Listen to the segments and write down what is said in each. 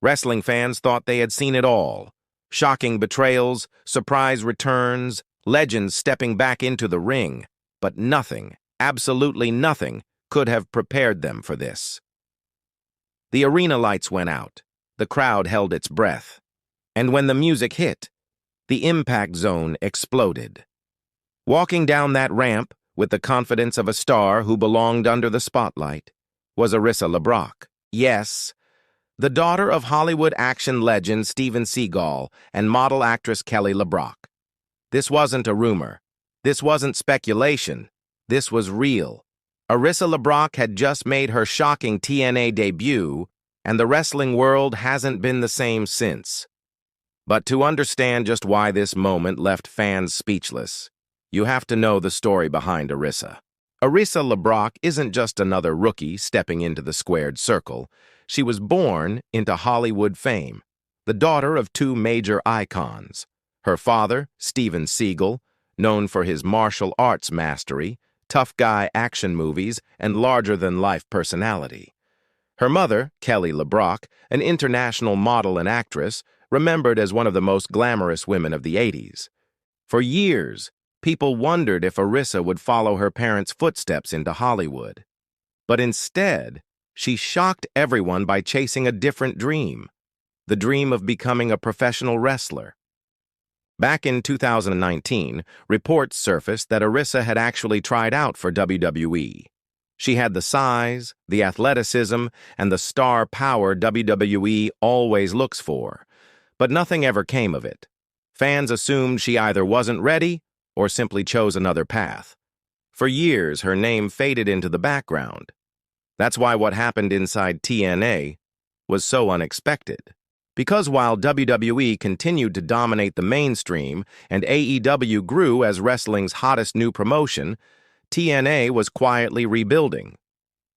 Wrestling fans thought they had seen it all. Shocking betrayals, surprise returns, legends stepping back into the ring. But nothing, absolutely nothing, could have prepared them for this. The arena lights went out. The crowd held its breath. And when the music hit, the impact zone exploded. Walking down that ramp, with the confidence of a star who belonged under the spotlight, was Arissa LeBrock. Yes, the daughter of Hollywood action legend Steven Seagal and model actress Kelly LeBrock. This wasn't a rumor. This wasn't speculation. This was real. Arissa LeBrock had just made her shocking TNA debut, and the wrestling world hasn't been the same since. But to understand just why this moment left fans speechless, you have to know the story behind Arissa. Arissa LeBrock isn't just another rookie stepping into the squared circle. She was born into Hollywood fame, the daughter of two major icons. Her father, Steven Seagal, known for his martial arts mastery, tough guy action movies, and larger-than-life personality. Her mother, Kelly LeBrock, an international model and actress, remembered as one of the most glamorous women of the 80s. For years, people wondered if Arissa would follow her parents' footsteps into Hollywood. But instead, she shocked everyone by chasing a different dream, the dream of becoming a professional wrestler. Back in 2019, reports surfaced that Arissa had actually tried out for WWE. She had the size, the athleticism, and the star power WWE always looks for, but nothing ever came of it. Fans assumed she either wasn't ready or simply chose another path. For years, her name faded into the background. That's why what happened inside TNA was so unexpected. Because while WWE continued to dominate the mainstream and AEW grew as wrestling's hottest new promotion, TNA was quietly rebuilding.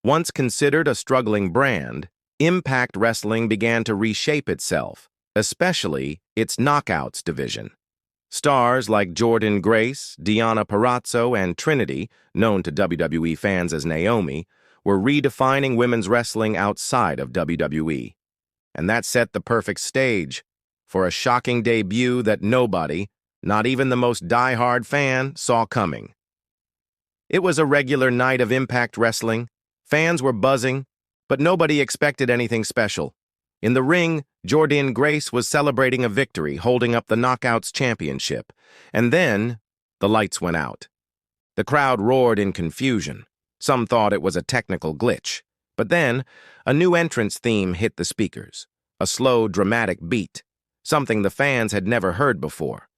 Once considered a struggling brand, Impact Wrestling began to reshape itself, especially its Knockouts division. Stars like Jordynne Grace, Deonna Purrazzo, and Trinity, known to WWE fans as Naomi, were redefining women's wrestling outside of WWE. And that set the perfect stage for a shocking debut that nobody, not even the most die-hard fan, saw coming. It was a regular night of Impact Wrestling. Fans were buzzing, but nobody expected anything special. In the ring, Jordynne Grace was celebrating a victory, holding up the Knockouts Championship. And then, the lights went out. The crowd roared in confusion. Some thought it was a technical glitch. But then, a new entrance theme hit the speakers. A slow, dramatic beat. Something the fans had never heard before.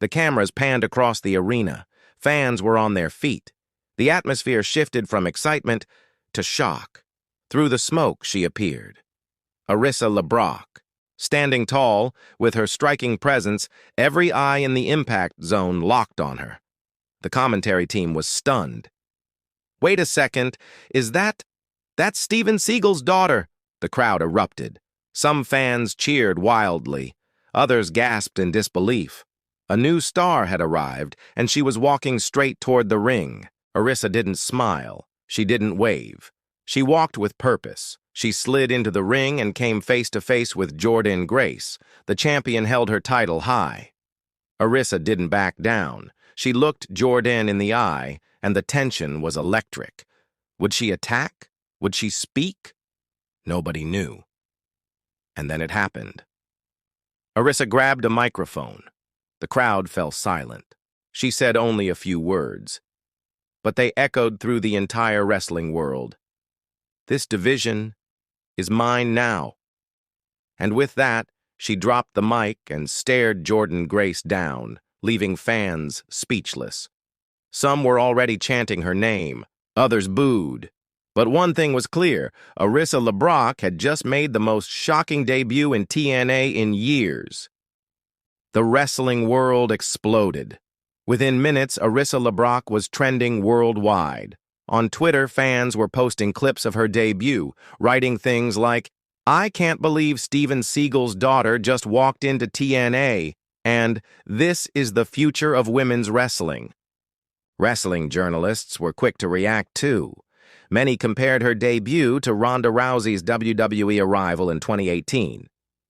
The cameras panned across the arena. Fans were on their feet. The atmosphere shifted from excitement to shock. Through the smoke, she appeared. Arissa LeBrock. Standing tall, with her striking presence, every eye in the impact zone locked on her. The commentary team was stunned. "Wait a second, that's Steven Seagal's daughter," the crowd erupted. Some fans cheered wildly. Others gasped in disbelief. A new star had arrived, and she was walking straight toward the ring. Arissa didn't smile. She didn't wave. She walked with purpose. She slid into the ring and came face-to-face with Jordynne Grace. The champion held her title high. Arissa didn't back down. She looked Jordynne in the eye, and the tension was electric. Would she attack? Would she speak? Nobody knew. And then it happened. Arissa grabbed a microphone. The crowd fell silent. She said only a few words, but they echoed through the entire wrestling world. "This division is mine now." And with that, she dropped the mic and stared Jordynne Grace down, leaving fans speechless. Some were already chanting her name. Others booed. But one thing was clear, Arissa LeBrock had just made the most shocking debut in TNA in years. The wrestling world exploded. Within minutes, Arissa LeBrock was trending worldwide. On Twitter, fans were posting clips of her debut, writing things like, "I can't believe Steven Seagal's daughter just walked into TNA," and "This is the future of women's wrestling." Wrestling journalists were quick to react too. Many compared her debut to Ronda Rousey's WWE arrival in 2018.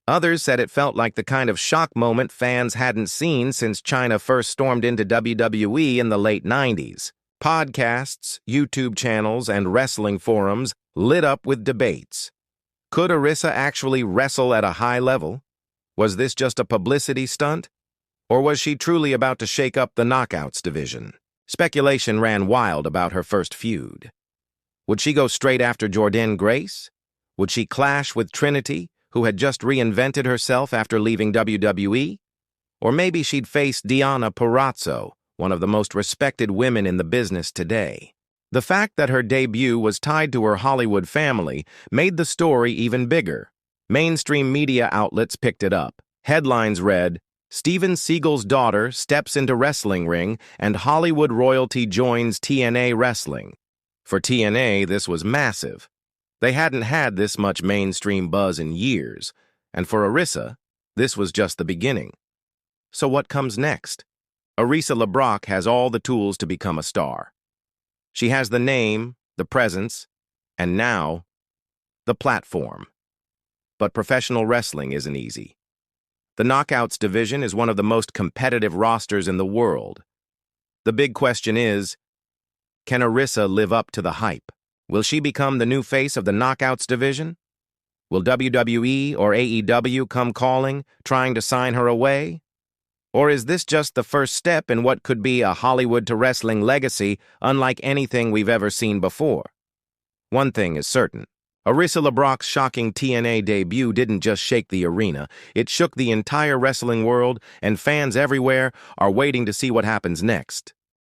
Others said it felt like the kind of shock moment fans hadn't seen since China first stormed into WWE in the late 90s. Podcasts, YouTube channels, and wrestling forums lit up with debates. Could Arissa actually wrestle at a high level? Was this just a publicity stunt? Or was she truly about to shake up the Knockouts division? Speculation ran wild about her first feud. Would she go straight after Jordynne Grace? Would she clash with Trinity, who had just reinvented herself after leaving WWE? Or maybe she'd face Deonna Purrazzo, one of the most respected women in the business today. The fact that her debut was tied to her Hollywood family made the story even bigger. Mainstream media outlets picked it up. Headlines read, "Steven Seagal's daughter steps into wrestling ring and Hollywood royalty joins TNA wrestling." For TNA, this was massive. They hadn't had this much mainstream buzz in years, and for Arissa, this was just the beginning. So what comes next? Arissa LeBrock has all the tools to become a star. She has the name, the presence, and now, the platform. But professional wrestling isn't easy. The Knockouts division is one of the most competitive rosters in the world. The big question is, can Arissa live up to the hype? Will she become the new face of the Knockouts division? Will WWE or AEW come calling, trying to sign her away? Or is this just the first step in what could be a Hollywood to wrestling legacy unlike anything we've ever seen before? One thing is certain. Arissa LeBrock's shocking TNA debut didn't just shake the arena, it shook the entire wrestling world, and fans everywhere are waiting to see what happens next.